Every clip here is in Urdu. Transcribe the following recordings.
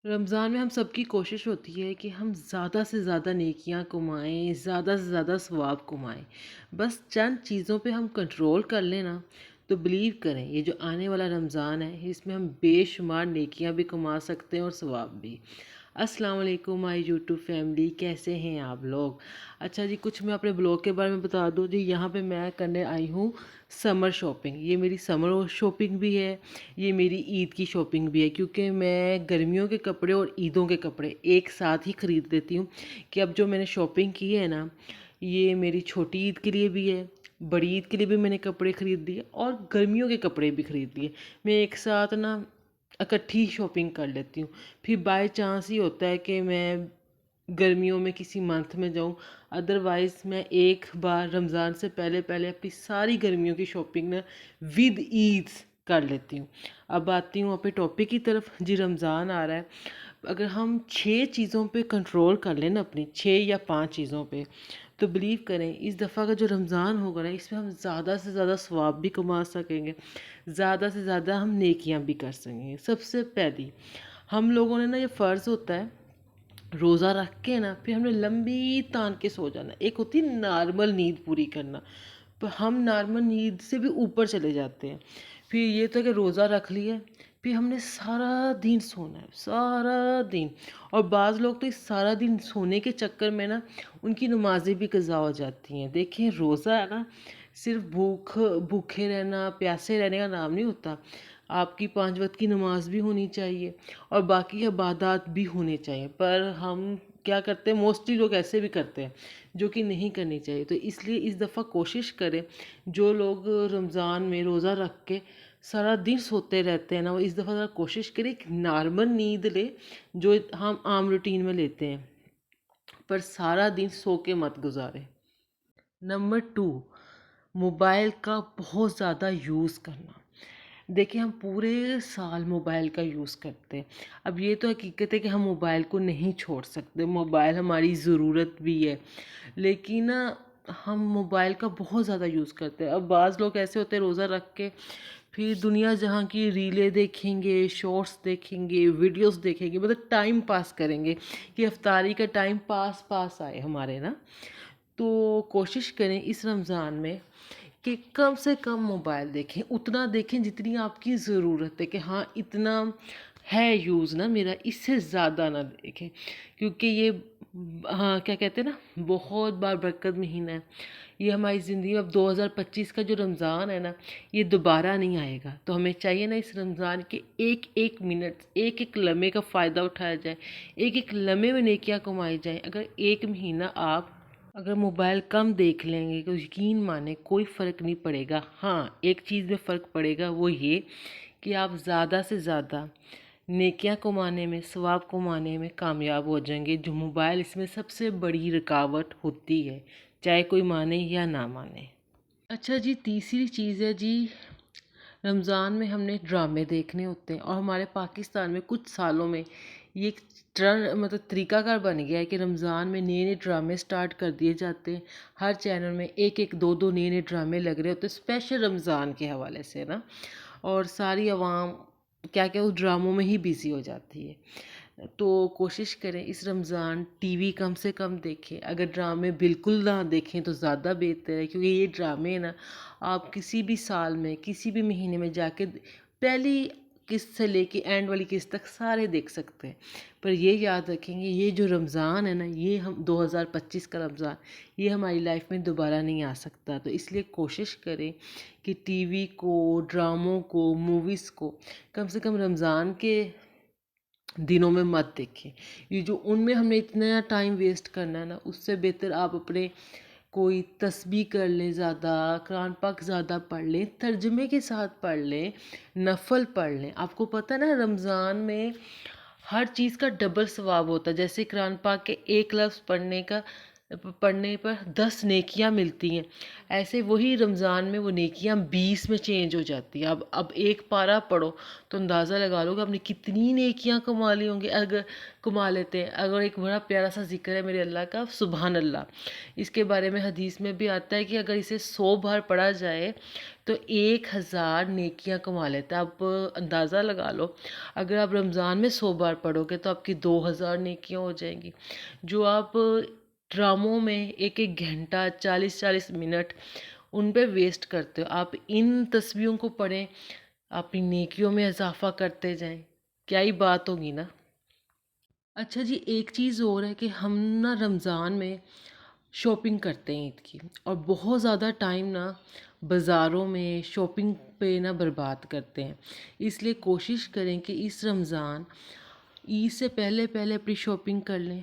رمضان میں ہم سب کی کوشش ہوتی ہے کہ ہم زیادہ سے زیادہ نیکیاں کمائیں، زیادہ سے زیادہ ثواب کمائیں۔ بس چند چیزوں پہ ہم کنٹرول کر لیں نا، تو بلیو کریں یہ جو آنے والا رمضان ہے اس میں ہم بے شمار نیکیاں بھی کما سکتے ہیں اور ثواب بھی۔ السلام علیکم مائی یوٹیوب فیملی، کیسے ہیں آپ لوگ؟ اچھا جی، کچھ میں اپنے بلاگ کے بارے میں بتا دوں جی۔ یہاں پہ میں کرنے آئی ہوں سمر شاپنگ۔ یہ میری سمر شاپنگ بھی ہے، یہ میری عید کی شاپنگ بھی ہے، کیونکہ میں گرمیوں کے کپڑے اور عیدوں کے کپڑے ایک ساتھ ہی خرید لیتی ہوں کہ اب جو میں نے شاپنگ کی ہے نا، یہ میری چھوٹی عید کے لیے بھی ہے، بڑی عید کے لیے بھی میں نے کپڑے خرید لیے اور گرمیوں کے کپڑے بھی خرید لیے۔ میں ایک ساتھ نا اکٹھی شاپنگ کر لیتی ہوں۔ پھر بائی چانس ہی ہوتا ہے کہ میں گرمیوں میں کسی منتھ میں جاؤں، ادروائز میں ایک بار رمضان سے پہلے پہلے اپنی ساری گرمیوں کی شاپنگ نا ود عید کر لیتی ہوں۔ اب آتی ہوں اپنے ٹاپک کی طرف جی۔ رمضان آ رہا ہے، اگر ہم 6 چیزوں پہ کنٹرول کر لیں نا، اپنی 6 یا 5 چیزوں پہ، تو بلیو کریں اس دفعہ کا جو رمضان ہوگا نا، اس میں ہم زیادہ سے زیادہ ثواب بھی کما سکیں گے، زیادہ سے زیادہ ہم نیکیاں بھی کر سکیں گے۔ سب سے پہلی، ہم لوگوں نے نا یہ فرض ہوتا ہے روزہ رکھ کے نا، پھر ہم نے لمبی تان کے سو جانا۔ ایک ہوتی ہے نارمل نیند پوری کرنا، پر ہم نارمل نیند سے بھی اوپر چلے جاتے ہیں۔ پھر یہ تو کہ روزہ رکھ لیا، پھر ہم نے سارا دن سونا ہے، سارا دن۔ اور بعض لوگ تو اس سارا دن سونے کے چکر میں نا ان کی نمازیں بھی قضا ہو جاتی ہیں۔ دیکھیں، روزہ ہے نا، صرف بھوکے رہنا، پیاسے رہنے کا نام نہیں ہوتا۔ آپ کی 5 وقت کی نماز بھی ہونی چاہیے اور باقی عبادات بھی ہونے چاہیے، پر ہم کیا کرتے ہیں، موسٹلی لوگ ایسے بھی کرتے ہیں جو کہ نہیں کرنی چاہیے۔ تو اس لیے اس دفعہ کوشش کریں، جو لوگ رمضان میں روزہ رکھ کے سارا دن سوتے رہتے ہیں نا، وہ اس دفعہ ذرا کوشش کریں کہ نارمل نیند لے جو ہم عام روٹین میں لیتے ہیں، پر سارا دن سو کے مت گزاریں۔ نمبر 2، موبائل کا بہت زیادہ یوز کرنا۔ دیکھیں، ہم پورے سال موبائل کا یوز کرتے ہیں۔ اب یہ تو حقیقت ہے کہ ہم موبائل کو نہیں چھوڑ سکتے، موبائل ہماری ضرورت بھی ہے، لیکن ہم موبائل کا بہت زیادہ یوز کرتے ہیں۔ اب بعض لوگ ایسے ہوتے ہیں روزہ رکھ کے پھر دنیا جہاں کی ریلیں دیکھیں گے، شارٹس دیکھیں گے، ویڈیوز دیکھیں گے، مطلب ٹائم پاس کریں گے کہ افطاری کا ٹائم پاس آئے ہمارے نا۔ تو کوشش کریں اس رمضان میں کہ کم سے کم موبائل دیکھیں، اتنا دیکھیں جتنی آپ کی ضرورت ہے، کہ ہاں اتنا ہے یوز نا میرا، اس سے زیادہ نہ دیکھیں، کیونکہ یہ ہاں کیا کہتے ہیں نا، بہت بار برکت مہینہ ہے یہ ہماری زندگی میں۔ اب 2025 کا جو رمضان ہے نا، یہ دوبارہ نہیں آئے گا، تو ہمیں چاہیے نا اس رمضان کے ایک ایک منٹ، ایک ایک لمحے کا فائدہ اٹھایا جائے، ایک ایک لمحے میں نیکیاں کمائی جائیں۔ اگر ایک مہینہ آپ اگر موبائل کم دیکھ لیں گے تو یقین مانیں کوئی فرق نہیں پڑے گا۔ ہاں، ایک چیز میں فرق پڑے گا، وہ یہ کہ آپ زیادہ سے زیادہ نیکیاں کمانے میں، ثواب کمانے میں کامیاب ہو جائیں گے، جو موبائل اس میں سب سے بڑی رکاوٹ ہوتی ہے، چاہے کوئی مانے یا نہ مانے۔ اچھا جی، تیسری چیز ہے جی، رمضان میں ہم نے ڈرامے دیکھنے ہوتے ہیں، اور ہمارے پاکستان میں کچھ سالوں میں یہ ایک مطلب طریقہ کار بن گیا ہے کہ رمضان میں نئے نئے ڈرامے سٹارٹ کر دیے جاتے ہیں۔ ہر چینل میں ایک ایک دو دو نئے نئے ڈرامے لگ رہے ہوتے ہیں اسپیشل رمضان کے حوالے سے نا، اور ساری عوام کیا کیا اس ڈراموں میں ہی بیزی ہو جاتی ہے۔ تو کوشش کریں اس رمضان ٹی وی کم سے کم دیکھیں، اگر ڈرامے بالکل نہ دیکھیں تو زیادہ بہتر ہے، کیونکہ یہ ڈرامے نا آپ کسی بھی سال میں، کسی بھی مہینے میں جا کے پہلی قسط سے لے کے اینڈ والی قسط تک سارے دیکھ سکتے ہیں۔ پر یہ یاد رکھیں گے، یہ جو رمضان ہے نا، یہ ہم 2025 کا رمضان، یہ ہماری لائف میں دوبارہ نہیں آ سکتا۔ تو اس لیے کوشش کریں کہ ٹی وی کو، ڈراموں کو، موویز کو کم سے کم رمضان کے دنوں میں مت دیکھیں۔ یہ جو ان میں ہم نے اتنا ٹائم ویسٹ کرنا ہے نا، اس سے بہتر آپ اپنے کوئی تسبیح کر لیں، زیادہ قرآن پاک زیادہ پڑھ لیں، ترجمے کے ساتھ پڑھ لیں، نفل پڑھ لیں۔ آپ کو پتہ ہے نا، رمضان میں ہر چیز کا ڈبل ثواب ہوتا ہے، جیسے قرآن پاک کے ایک لفظ پڑھنے کا پڑھنے پر 10 نیکیاں ملتی ہیں، ایسے وہی رمضان میں وہ نیکیاں 20 میں چینج ہو جاتی ہیں۔ اب ایک پارہ پڑھو تو اندازہ لگا لو کہ آپ نے کتنی نیکیاں کما لی ہوں گی اگر کما لیتے ہیں۔ اگر ایک بڑا پیارا سا ذکر ہے میرے اللہ کا، سبحان اللہ، اس کے بارے میں حدیث میں بھی آتا ہے کہ اگر اسے 100 بار پڑھا جائے تو 1000 نیکیاں کما لیتا ہے۔ اب اندازہ لگا لو، اگر آپ رمضان میں 100 بار پڑھو گے تو آپ کی 2000 نیکیاں ہو جائیں گی۔ جو آپ ڈراموں میں ایک ایک گھنٹہ 40 منٹ ان پہ ویسٹ کرتے ہو، آپ ان تسبیحوں کو پڑھیں، اپنی نیکیوں میں اضافہ کرتے جائیں، کیا ہی بات ہوگی نا۔ اچھا جی، ایک چیز اور ہے کہ ہم نا رمضان میں شاپنگ کرتے ہیں عید کی، اور بہت زیادہ ٹائم نا بازاروں میں شاپنگ پہ نا برباد کرتے ہیں۔ اس لیے کوشش کریں کہ اس رمضان عید سے پہلے پہلے اپنی شاپنگ کر لیں،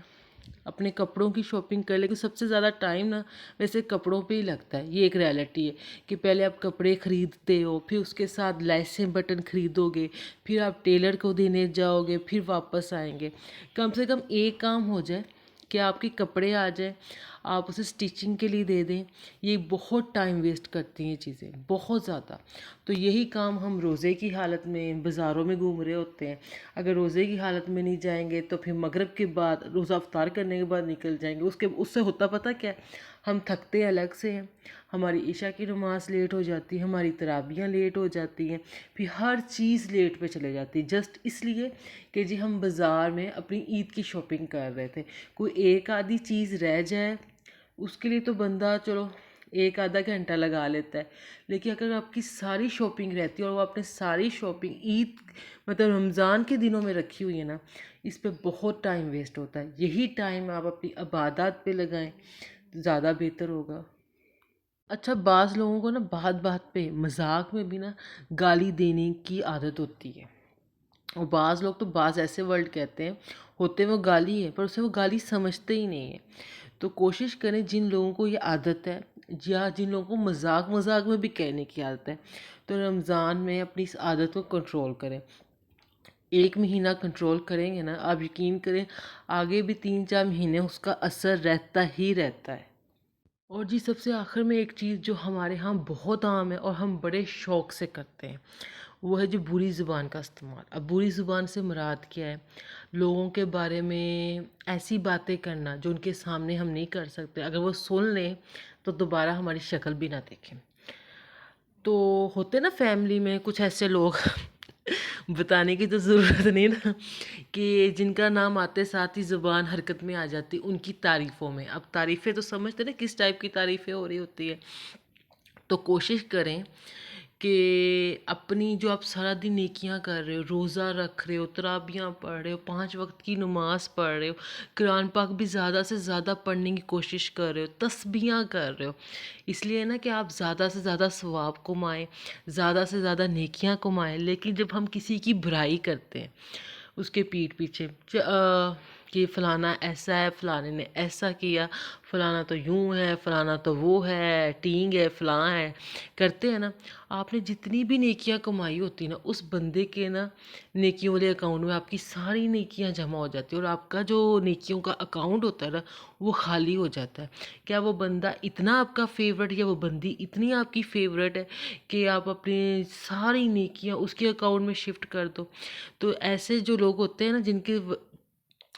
اپنے کپڑوں کی شاپنگ کر لیں، کہ سب سے زیادہ ٹائم نا ویسے کپڑوں پہ ہی لگتا ہے۔ یہ ایک ریالٹی ہے کہ پہلے آپ کپڑے خریدتے ہو، پھر اس کے ساتھ لیسیں بٹن خریدو گے، پھر آپ ٹیلر کو دینے جاؤ گے، پھر واپس آئیں گے۔ کم سے کم ایک کام ہو جائے کہ آپ کے کپڑے آ جائیں، آپ اسے سٹیچنگ کے لیے دے دیں۔ یہ بہت ٹائم ویسٹ کرتی ہیں چیزیں، بہت زیادہ۔ تو یہی کام ہم روزے کی حالت میں بازاروں میں گھوم رہے ہوتے ہیں۔ اگر روزے کی حالت میں نہیں جائیں گے تو پھر مغرب کے بعد، روزہ افطار کرنے کے بعد نکل جائیں گے۔ اس سے ہوتا پتہ کیا ہے، ہم تھکتے الگ سے ہیں، ہماری عشاء کی نماز لیٹ ہو جاتی ہے، ہماری تراویحیں لیٹ ہو جاتی ہیں، پھر ہر چیز لیٹ پہ چلے جاتی ہے، جسٹ اس لیے کہ جی ہم بازار میں اپنی عید کی شاپنگ کر رہے تھے۔ کوئی ایک آدھی چیز رہ جائے اس کے لیے تو بندہ چلو ایک آدھا گھنٹہ لگا لیتا ہے، لیکن اگر آپ کی ساری شاپنگ رہتی ہے اور وہ آپ نے ساری شاپنگ عید مطلب رمضان کے دنوں میں رکھی ہوئی ہے نا، اس پہ بہت ٹائم ویسٹ ہوتا ہے۔ یہی ٹائم آپ اپنی عبادات پہ لگائیں تو زیادہ بہتر ہوگا۔ اچھا، بعض لوگوں کو نا بات بات پہ مذاق میں بھی نا گالی دینے کی عادت ہوتی ہے، اور بعض لوگ تو بعض ایسے ورڈ کہتے ہیں، ہوتے وہ گالی ہے پر اسے وہ گالی سمجھتے ہی نہیں ہیں۔ تو کوشش کریں، جن لوگوں کو یہ عادت ہے یا جن لوگوں کو مذاق مذاق میں بھی کہنے کی عادت ہے، تو رمضان میں اپنی اس عادت کو کنٹرول کریں۔ ایک مہینہ کنٹرول کریں گے نا، آپ یقین کریں آگے بھی 3 4 مہینے اس کا اثر رہتا ہی رہتا ہے۔ اور جی سب سے آخر میں ایک چیز جو ہمارے ہاں بہت عام ہے اور ہم بڑے شوق سے کرتے ہیں، وہ ہے جو بری زبان کا استعمال۔ اب بری زبان سے مراد کیا ہے؟ لوگوں کے بارے میں ایسی باتیں کرنا جو ان کے سامنے ہم نہیں کر سکتے، اگر وہ سن لیں تو دوبارہ ہماری شکل بھی نہ دیکھیں۔ تو ہوتے نا فیملی میں کچھ ایسے لوگ بتانے کی تو ضرورت نہیں نا، کہ جن کا نام آتے ساتھ ہی زبان حرکت میں آ جاتی ان کی تعریفوں میں۔ اب تعریفیں تو سمجھتے نا کس ٹائپ کی تعریفیں ہو رہی ہوتی ہے۔ تو کوشش کریں کہ اپنی جو آپ سارا دن نیکیاں کر رہے ہو، روزہ رکھ رہے ہو، تراویحیں پڑھ رہے ہو، 5 وقت کی نماز پڑھ رہے ہو، قرآن پاک بھی زیادہ سے زیادہ پڑھنے کی کوشش کر رہے ہو، تسبیحاں کر رہے ہو، اس لیے نا کہ آپ زیادہ سے زیادہ ثواب کمائیں، زیادہ سے زیادہ نیکیاں کمائیں۔ لیکن جب ہم کسی کی برائی کرتے ہیں اس کے پیٹھ پیچھے کہ فلانا ایسا ہے، فلانے نے ایسا کیا، فلانا تو یوں ہے، فلانا تو وہ ہے، ٹینگ ہے، فلاں ہے، کرتے ہیں نا، آپ نے جتنی بھی نیکیاں کمائی ہوتی نا اس بندے کے نا نیکیوں والے اکاؤنٹ میں آپ کی ساری نیکیاں جمع ہو جاتی ہیں، اور آپ کا جو نیکیوں کا اکاؤنٹ ہوتا ہے نا وہ خالی ہو جاتا ہے۔ کیا وہ بندہ اتنا آپ کا فیورٹ یا وہ بندی اتنی آپ کی فیورٹ ہے کہ آپ اپنی ساری نیکیاں اس کے اکاؤنٹ میں شفٹ کر دو؟ تو ایسے جو لوگ ہوتے ہیں نا جن کے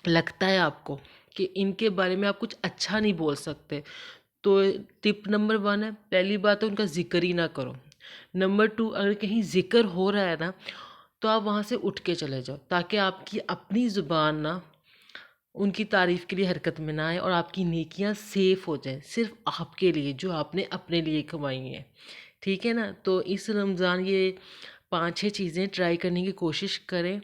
لگتا ہے آپ کو کہ ان کے بارے میں آپ کچھ اچھا نہیں بول سکتے، تو ٹپ نمبر 1 ہے، پہلی بات ہے ان کا ذکر ہی نہ کرو۔ نمبر 2، اگر کہیں ذکر ہو رہا ہے نا تو آپ وہاں سے اٹھ کے چلے جاؤ، تاکہ آپ کی اپنی زبان نا ان کی تعریف کے لیے حرکت میں نہ آئے، اور آپ کی نیکیاں سیف ہو جائیں صرف آپ کے لیے جو آپ نے اپنے لیے کمائی ہیں۔ ٹھیک ہے نا؟ تو اس رمضان یہ 5 6 چیزیں ٹرائی کرنے کی کوشش کریں،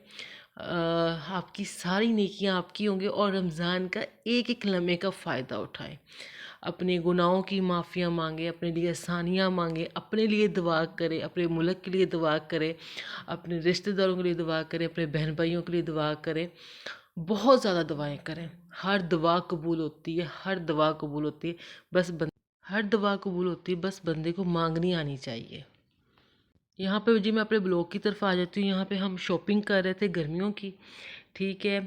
آپ کی ساری نیکیاں آپ کی ہوں گی، اور رمضان کا ایک ایک لمحے کا فائدہ اٹھائیں، اپنے گناہوں کی معافیاں مانگیں، اپنے لیے آسانیاں مانگیں، اپنے لیے دعا کریں، اپنے ملک کے لیے دعا کریں، اپنے رشتہ داروں کے لیے دعا کریں، اپنے بہن بھائیوں کے لیے دعا کریں، بہت زیادہ دعائیں کریں۔ ہر دعا قبول ہوتی ہے، ہر دعا قبول ہوتی ہے، ہر دعا قبول ہوتی ہے، بس بندے کو مانگنی آنی چاہیے۔ یہاں پہ جی میں اپنے بلاگ کی طرف آ جاتی ہوں۔ یہاں پہ ہم شاپنگ کر رہے تھے گرمیوں کی، ٹھیک ہے،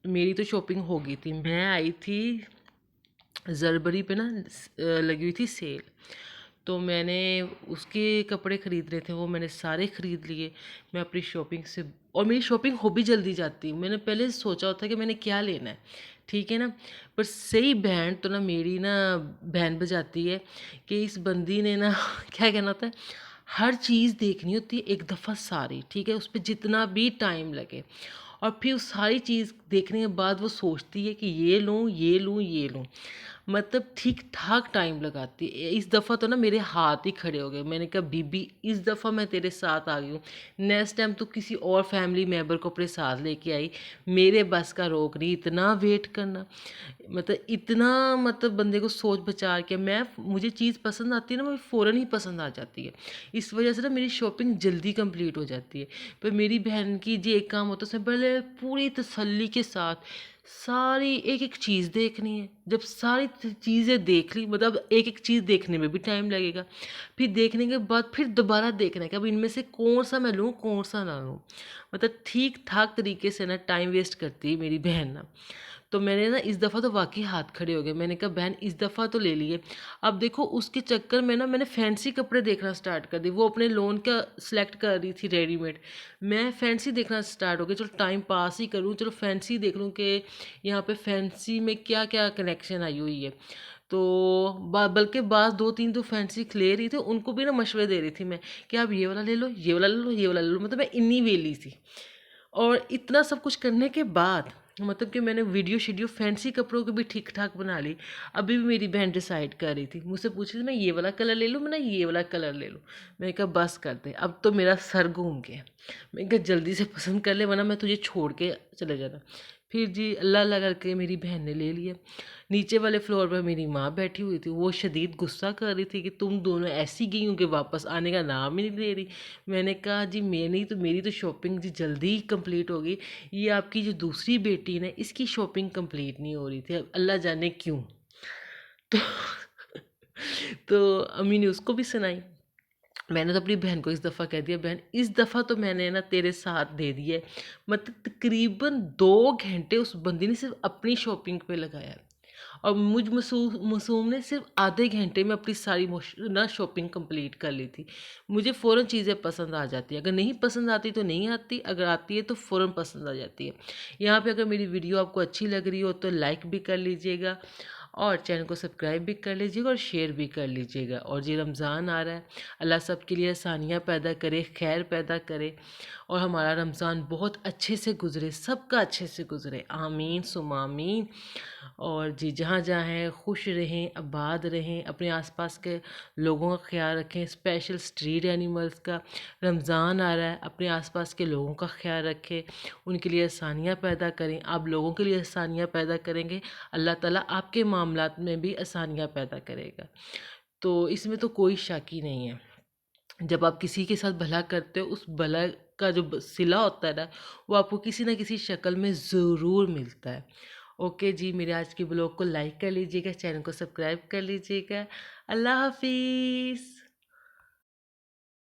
میری تو شاپنگ ہو گئی تھی، میں آئی تھی زربری پہ نا لگی ہوئی تھی سیل، تو میں نے اس کے کپڑے خریدنے تھے، وہ میں نے سارے خرید لیے۔ میں اپنی شاپنگ سے، اور میری شاپنگ ہو بھی جلدی جاتی، میں نے پہلے سوچا ہوتا ہے کہ میں نے کیا لینا ہے، ٹھیک ہے نا، پر صحیح بینڈ تو نا میری نا بہن بجاتی ہے کہ اس بندی نے نا کیا کہنا ہوتا ہے، ہر چیز دیکھنی ہوتی ہے ایک دفعہ ساری، ٹھیک ہے، اس پہ جتنا بھی ٹائم لگے، اور پھر اس ساری چیز دیکھنے کے بعد وہ سوچتی ہے کہ یہ لوں یہ لوں یہ لوں، مطلب ٹھیک ٹھاک ٹائم لگاتی ہے۔ اس دفعہ تو نا میرے ہاتھ ہی کھڑے ہو گئے، میں نے کہا بی بی اس دفعہ میں تیرے ساتھ آ گئی ہوں، نیکسٹ ٹائم تو کسی اور فیملی ممبر کو اپنے ساتھ لے کے آئی، میرے بس کا روک نہیں اتنا ویٹ کرنا، مطلب اتنا، مطلب بندے کو سوچ بچار کے، مجھے چیز پسند آتی ہے نا، مجھے فوراً ہی پسند آ جاتی ہے، اس وجہ سے نا میری شاپنگ جلدی کمپلیٹ ہو جاتی ہے۔ پر میری بہن کی جی ایک کام ہوتا ہے، اس نے پہلے پوری تسلی کے ساتھ ساری ایک ایک چیز دیکھنی ہے، جب ساری چیزیں دیکھ لی، مطلب ایک ایک چیز دیکھنے میں بھی ٹائم لگے گا، پھر دیکھنے کے بعد پھر دوبارہ دیکھنا ہے کہ اب ان میں سے کون سا میں لوں کون سا نہ لوں، مطلب ٹھیک ٹھاک طریقے سے نا ٹائم ویسٹ کرتی ہے میری بہن نا۔ تو میں نے نا اس دفعہ تو واقعی ہاتھ کھڑے ہو گئے، میں نے کہا بہن اس دفعہ تو لے لیے۔ اب دیکھو اس کے چکر میں نا میں نے فینسی کپڑے دیکھنا سٹارٹ کر دی، وہ اپنے لون کا سلیکٹ کر رہی تھی ریڈی میڈ، میں فینسی دیکھنا سٹارٹ ہو گئی، چلو ٹائم پاس ہی کروں، چلو فینسی دیکھ لوں کہ یہاں پہ فینسی میں کیا کیا کنیکشن آئی ہوئی ہے۔ تو بلکہ بعض دو تین تو فینسی لے رہی تھی، ان کو بھی نا مشورے دے رہی تھی میں کہ آپ یہ والا لے لو یہ والا لے لو یہ والا لے لو، مطلب میں انی ویلی تھی۔ اور اتنا سب کچھ کرنے کے بعد، مطلب کہ میں نے ویڈیو شیڈیو فینسی کپڑوں کی بھی ٹھیک ٹھاک بنا لی، ابھی بھی میری بہن ڈیسائیڈ کر رہی تھی، مجھ سے پوچھ رہی تھی میں یہ والا کلر لے لوں، میں نے یہ والا کلر لے لوں، میں نے کہا بس کر دے اب تو میرا سر گھوم گیا، میں نے کہا جلدی سے پسند کر لے ورنہ میں تجھے چھوڑ کے چلے جانا۔ پھر جی اللہ اللہ کر کے میری بہن نے لے لیا۔ نیچے والے فلور پر میری ماں بیٹھی ہوئی تھی، وہ شدید غصہ کر رہی تھی کہ تم دونوں ایسی گئی ہوں کہ واپس آنے کا نام ہی نہیں لے رہی۔ میں نے کہا جی میری تو شاپنگ جی جلدی ہی کمپلیٹ ہوگی، یہ آپ کی جو دوسری بیٹی ہے نا اس کی شاپنگ کمپلیٹ نہیں ہو رہی تھی، اب اللہ جانے کیوں۔ تو تو امی نے اس کو بھی سنائی، میں نے تو اپنی بہن کو اس دفعہ کہہ دیا بہن اس دفعہ تو میں نے نا تیرے ساتھ دے دیا ہے، مطلب تقریباً 2 گھنٹے اس بندی نے صرف اپنی شاپنگ پہ لگایا ہے، اور مجھ معصوم نے صرف آدھے گھنٹے میں اپنی ساری نا شاپنگ کمپلیٹ کر لی تھی۔ مجھے فوراً چیزیں پسند آ جاتی ہیں، اگر نہیں پسند آتی تو نہیں آتی، اگر آتی ہے تو فوراً پسند آ جاتی ہے۔ یہاں پہ اگر میری ویڈیو آپ کو اچھی لگ رہی ہو تو لائک بھی کر لیجئے گا، اور چینل کو سبسکرائب بھی کر لیجئے گا، اور شیئر بھی کر لیجئے گا۔ اور یہ رمضان آ رہا ہے، اللہ سب کے لیے آسانیاں پیدا کرے، خیر پیدا کرے، اور ہمارا رمضان بہت اچھے سے گزرے، سب کا اچھے سے گزرے، آمین ثم آمین۔ اور جی جہاں جہاں ہیں خوش رہیں، آباد رہیں، اپنے آس پاس کے لوگوں کا خیال رکھیں، اسپیشل اسٹریٹ اینیملز کا۔ رمضان آ رہا ہے، اپنے آس پاس کے لوگوں کا خیال رکھیں، ان کے لیے آسانیاں پیدا کریں، آپ لوگوں کے لیے آسانیاں پیدا کریں گے، اللہ تعالیٰ آپ کے معاملات میں بھی آسانیاں پیدا کرے گا۔ تو اس میں تو کوئی شک ہی نہیں ہے، جب آپ کسی کے ساتھ بھلا کرتے ہو، اس بھلا کا جو صلہ ہوتا ہے نا، وہ آپ کو کسی نہ کسی شکل میں ضرور ملتا ہے۔ اوکے جی، میرے آج کے بلاگ کو لائک کر لیجئے گا، چینل کو سبسکرائب کر لیجئے گا۔ اللہ حافظ۔